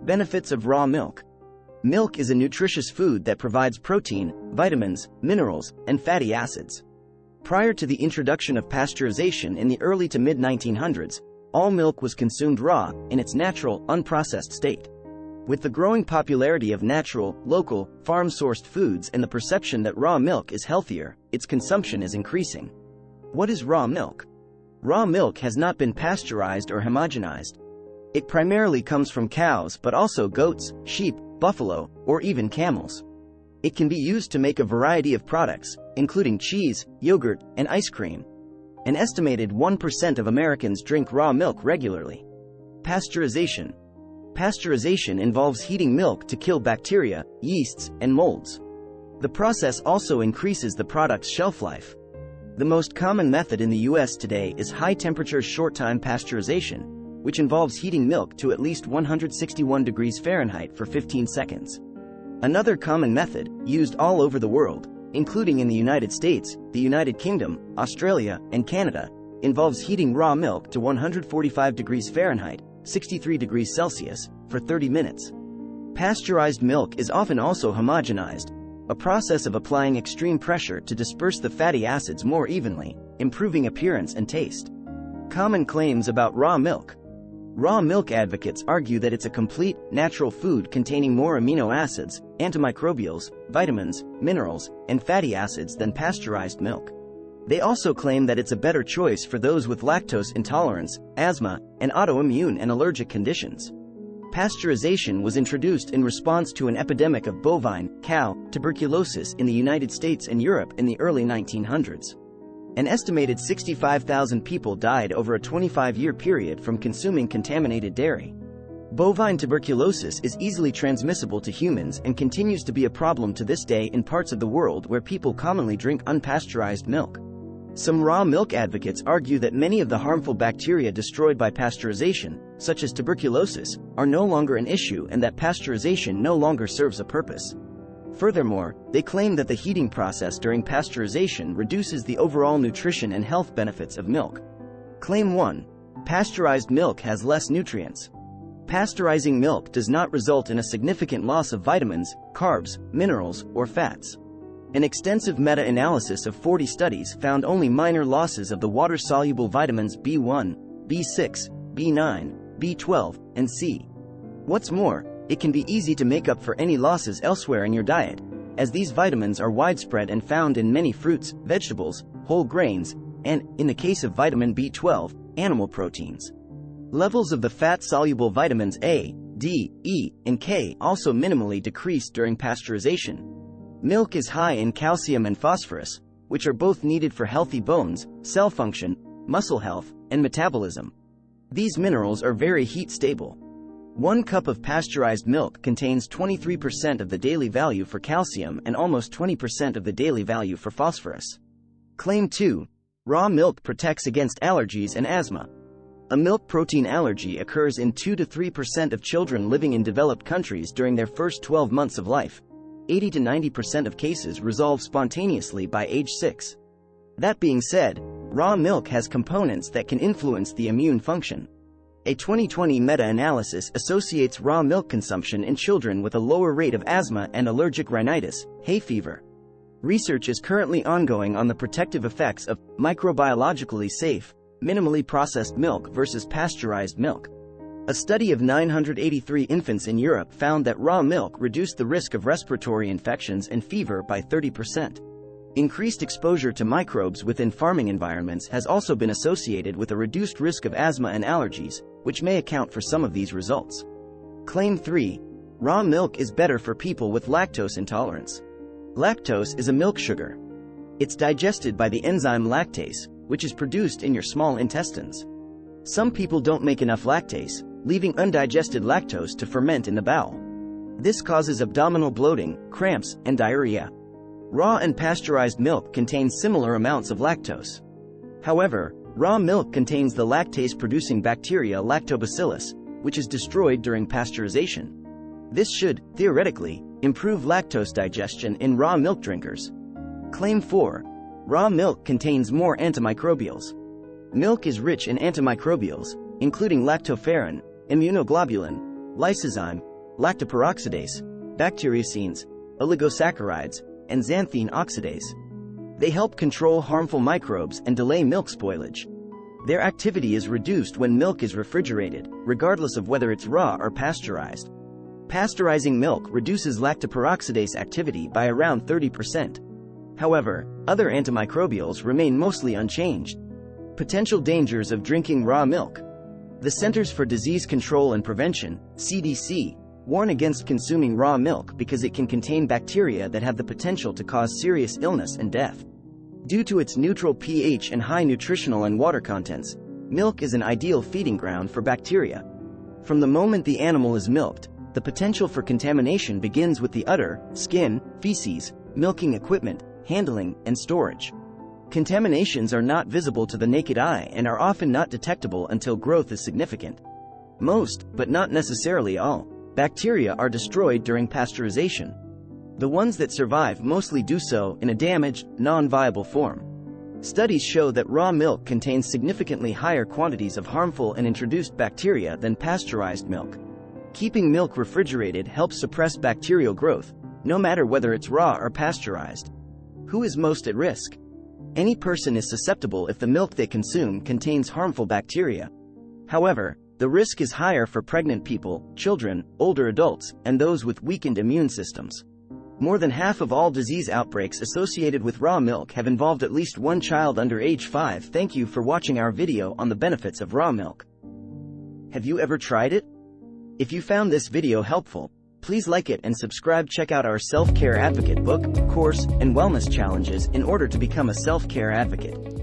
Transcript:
Benefits of raw milk. Milk is a nutritious food that provides protein, vitamins, minerals, and fatty acids. Prior to the introduction of pasteurization in the early to mid-1900s, all milk was consumed raw, in its natural, unprocessed state. With the growing popularity of natural, local, farm-sourced foods and the perception that raw milk is healthier, its consumption is increasing. What is raw milk? Raw milk has not been pasteurized or homogenized. It primarily comes from cows but also goats, sheep, buffalo, or even camels. It can be used to make a variety of products, including cheese, yogurt, and ice cream. An estimated 1% of Americans drink raw milk regularly. Pasteurization. Pasteurization involves heating milk to kill bacteria, yeasts, and molds. The process also increases the product's shelf life. The most common method in the U.S. today is high-temperature short-time pasteurization, which involves heating milk to at least 161 degrees Fahrenheit for 15 seconds. Another common method, used all over the world, including in the United States, the United Kingdom, Australia, and Canada, involves heating raw milk to 145 degrees Fahrenheit, 63 degrees Celsius, for 30 minutes. Pasteurized milk is often also homogenized, a process of applying extreme pressure to disperse the fatty acids more evenly, improving appearance and taste. Common claims about raw milk. Raw milk advocates argue that it's a complete, natural food containing more amino acids, antimicrobials, vitamins, minerals, and fatty acids than pasteurized milk. They also claim that it's a better choice for those with lactose intolerance, asthma, and autoimmune and allergic conditions. Pasteurization was introduced in response to an epidemic of bovine, cow, tuberculosis in the United States and Europe in the early 1900s. An estimated 65,000 people died over a 25-year period from consuming contaminated dairy. Bovine tuberculosis is easily transmissible to humans and continues to be a problem to this day in parts of the world where people commonly drink unpasteurized milk. Some raw milk advocates argue that many of the harmful bacteria destroyed by pasteurization, such as tuberculosis, are no longer an issue and that pasteurization no longer serves a purpose. Furthermore, they claim that the heating process during pasteurization reduces the overall nutrition and health benefits of milk. Claim 1. Pasteurized milk has less nutrients. Pasteurizing milk does not result in a significant loss of vitamins, carbs, minerals, or fats. An extensive meta-analysis of 40 studies found only minor losses of the water-soluble vitamins B1, B6, B9, B12, and C. What's more, it can be easy to make up for any losses elsewhere in your diet, as these vitamins are widespread and found in many fruits, vegetables, whole grains, and, in the case of vitamin B12, animal proteins. Levels of the fat-soluble vitamins A, D, E, and K also minimally decreased during pasteurization. Milk is high in calcium and phosphorus, which are both needed for healthy bones, cell function, muscle health, and metabolism. These minerals are very heat-stable. 1 cup of pasteurized milk contains 23% of the daily value for calcium and almost 20% of the daily value for phosphorus. Claim 2. Raw milk protects against allergies and asthma. A milk protein allergy occurs in 2 to 3% of children living in developed countries during their first 12 months of life. 80 to 90% of cases resolve spontaneously by age 6. That being said, raw milk has components that can influence the immune function. A 2020 meta-analysis associates raw milk consumption in children with a lower rate of asthma and allergic rhinitis, hay fever. Research is currently ongoing on the protective effects of microbiologically safe, minimally processed milk versus pasteurized milk. A study of 983 infants in Europe found that raw milk reduced the risk of respiratory infections and fever by 30%. Increased exposure to microbes within farming environments has also been associated with a reduced risk of asthma and allergies, which may account for some of these results. Claim 3. Raw milk is better for people with lactose intolerance. Lactose is a milk sugar. It's digested by the enzyme lactase, which is produced in your small intestines. Some people don't make enough lactase, leaving undigested lactose to ferment in the bowel. This causes abdominal bloating, cramps, and diarrhea. Raw and pasteurized milk contain similar amounts of lactose. However, raw milk contains the lactase-producing bacteria Lactobacillus, which is destroyed during pasteurization. This should, theoretically, improve lactose digestion in raw milk drinkers. Claim 4. Raw milk contains more antimicrobials. Milk is rich in antimicrobials, including lactoferrin, immunoglobulin, lysozyme, lactoperoxidase, bacteriocins, oligosaccharides, and xanthine oxidase. They help control harmful microbes and delay milk spoilage. Their activity is reduced when milk is refrigerated, regardless of whether it's raw or pasteurized. Pasteurizing milk reduces lactoperoxidase activity by around 30%. However, other antimicrobials remain mostly unchanged. Potential dangers of drinking raw milk. The Centers for Disease Control and Prevention, CDC, warn against consuming raw milk because it can contain bacteria that have the potential to cause serious illness and death. Due to its neutral pH and high nutritional and water contents, milk is an ideal feeding ground for bacteria. From the moment the animal is milked, the potential for contamination begins with the udder, skin, feces, milking equipment, handling, and storage. Contaminations are not visible to the naked eye and are often not detectable until growth is significant. Most, but not necessarily all, bacteria are destroyed during pasteurization. The ones that survive mostly do so in a damaged, non-viable form. Studies show that raw milk contains significantly higher quantities of harmful and introduced bacteria than pasteurized milk. Keeping milk refrigerated helps suppress bacterial growth, no matter whether it's raw or pasteurized. Who is most at risk? Any person is susceptible if the milk they consume contains harmful bacteria. However, the risk is higher for pregnant people, children, older adults, and those with weakened immune systems. More than half of all disease outbreaks associated with raw milk have involved at least one child under age 5. Thank you for watching our video on the benefits of raw milk. Have you ever tried it? If you found this video helpful, please like it and subscribe. Check out our Self-Care Advocate book, course, and wellness challenges in order to become a self-care advocate.